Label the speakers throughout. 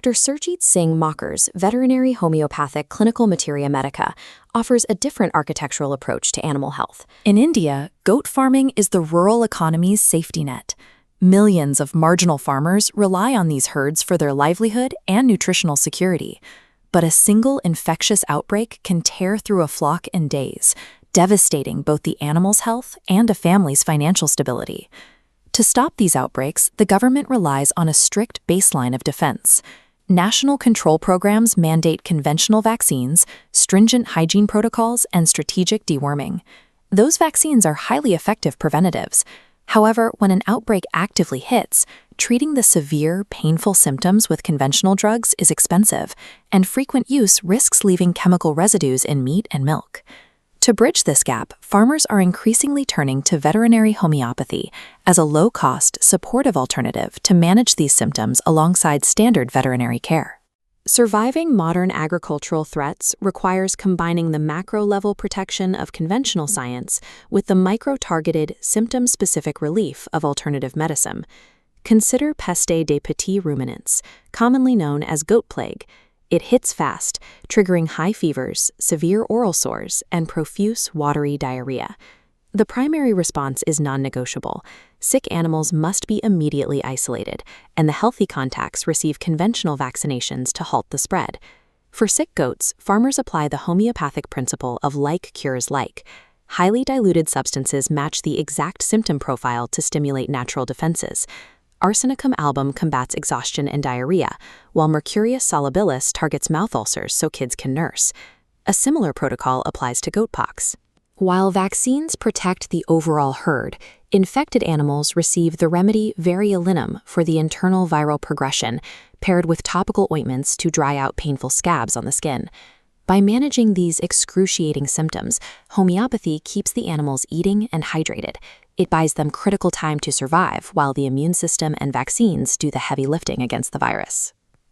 Speaker 1: Dr. Surjit Singh Makkar's Veterinary Homeopathic Clinical Materia Medica offers a different architectural approach to animal health.
Speaker 2: In India, goat farming is the rural economy's safety net. Millions of marginal farmers rely on these herds for their livelihood and nutritional security. But a single infectious outbreak can tear through a flock in days, devastating both the animal's health and a family's financial stability. To stop these outbreaks, the government relies on a strict baseline of defense. National control programs mandate conventional vaccines, stringent hygiene protocols, and strategic deworming. Those vaccines are highly effective preventatives. However, when an outbreak actively hits, treating the severe, painful symptoms with conventional drugs is expensive, and frequent use risks leaving chemical residues in meat and milk. To bridge this gap, farmers are increasingly turning to veterinary homeopathy as a low-cost, supportive alternative to manage these symptoms alongside standard veterinary care.
Speaker 1: Surviving modern agricultural threats requires combining the macro-level protection of conventional science with the micro-targeted, symptom-specific relief of alternative medicine. Consider peste des petits ruminants, commonly known as goat plague. It hits fast, triggering high fevers, severe oral sores, and profuse, watery diarrhea. The primary response is non-negotiable. Sick animals must be immediately isolated, and the healthy contacts receive conventional vaccinations to halt the spread. For sick goats, farmers apply the homeopathic principle of like cures like. Highly diluted substances match the exact symptom profile to stimulate natural defenses. Arsenicum album combats exhaustion and diarrhea, while Mercurius solubilis targets mouth ulcers so kids can nurse. A similar protocol applies to goat pox. While vaccines protect the overall herd, infected animals receive the remedy variolinum for the internal viral progression, paired with topical ointments to dry out painful scabs on the skin. By managing these excruciating symptoms, homeopathy keeps the animals eating and hydrated. It buys them critical time to survive while the immune system and vaccines do the heavy lifting against the virus.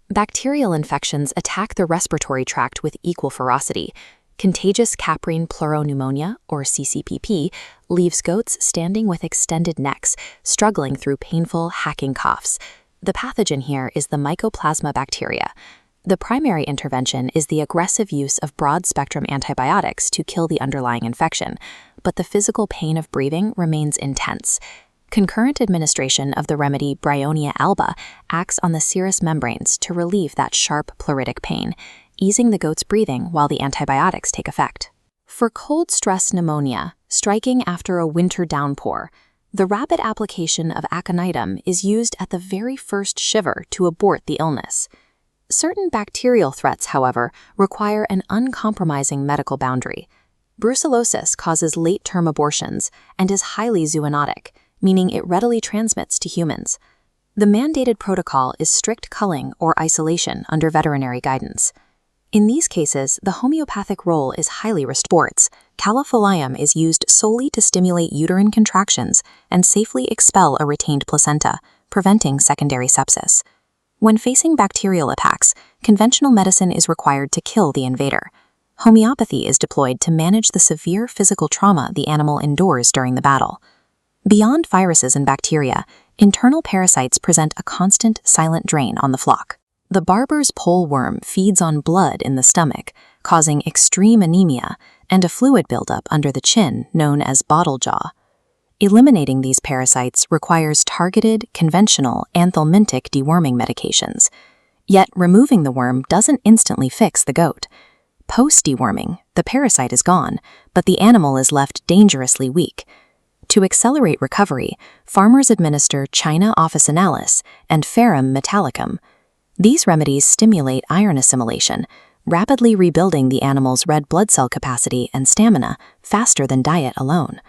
Speaker 1: Bacterial infections attack the respiratory tract with equal ferocity. Contagious caprine pleuropneumonia, or CCPP, leaves goats standing with extended necks, struggling through painful, hacking coughs. The pathogen here is the Mycoplasma bacteria. The primary intervention is the aggressive use of broad-spectrum antibiotics to kill the underlying infection, but the physical pain of breathing remains intense. Concurrent administration of the remedy Bryonia alba acts on the serous membranes to relieve that sharp pleuritic pain, easing the goat's breathing while the antibiotics take effect. For cold stress pneumonia, striking after a winter downpour, the rapid application of aconitum is used at the very first shiver to abort the illness. Certain bacterial threats, however, require an uncompromising medical boundary. Brucellosis causes late-term abortions and is highly zoonotic, meaning it readily transmits to humans. The mandated protocol is strict culling or isolation under veterinary guidance. In these cases, the homeopathic role is highly restricted. Califolium is used solely to stimulate uterine contractions and safely expel a retained placenta, preventing secondary sepsis. When facing bacterial attacks, conventional medicine is required to kill the invader. Homeopathy is deployed to manage the severe physical trauma the animal endures during the battle. Beyond viruses and bacteria, internal parasites present a constant, silent drain on the flock. The barber's pole worm feeds on blood in the stomach, causing extreme anemia and a fluid buildup under the chin known as bottle jaw. Eliminating these parasites requires targeted, conventional, anthelmintic deworming medications. Yet removing the worm doesn't instantly fix the goat. Post-deworming, the parasite is gone, but the animal is left dangerously weak. To accelerate recovery, farmers administer China officinalis and Ferrum metallicum. These remedies stimulate iron assimilation, rapidly rebuilding the animal's red blood cell capacity and stamina faster than diet alone.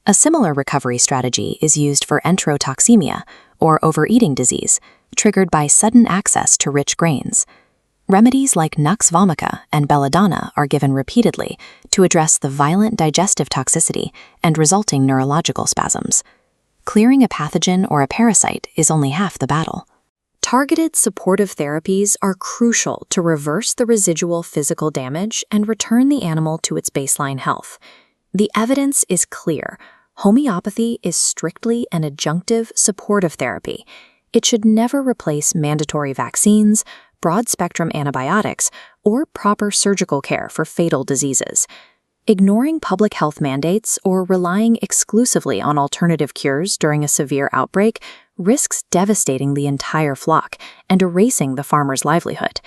Speaker 1: A similar recovery strategy is used for enterotoxemia, or overeating disease, triggered by sudden access to rich grains. Remedies like Nux vomica and belladonna are given repeatedly to address the violent digestive toxicity and resulting neurological spasms. Clearing a pathogen or a parasite is only half the battle. Targeted supportive therapies are crucial to reverse the residual physical damage and return the animal to its baseline health. The evidence is clear. Homeopathy is strictly an adjunctive supportive therapy. It should never replace mandatory vaccines, broad-spectrum antibiotics, or proper surgical care for fatal diseases. Ignoring public health mandates or relying exclusively on alternative cures during a severe outbreak risks devastating the entire flock and erasing the farmer's livelihood.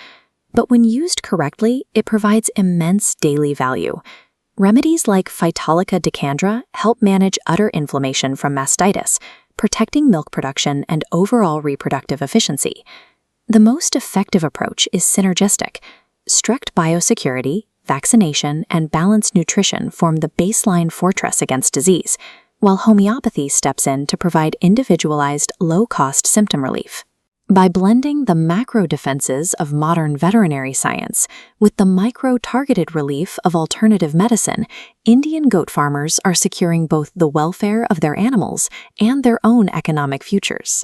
Speaker 1: But when used correctly, it provides immense daily value. Remedies like Phytolica decandra help manage udder inflammation from mastitis, protecting milk production and overall reproductive efficiency. The most effective approach is synergistic. Strict biosecurity, vaccination, and balanced nutrition form the baseline fortress against disease, while homeopathy steps in to provide individualized, low-cost symptom relief. By blending the macro defenses of modern veterinary science with the micro-targeted relief of alternative medicine, Indian goat farmers are securing both the welfare of their animals and their own economic futures.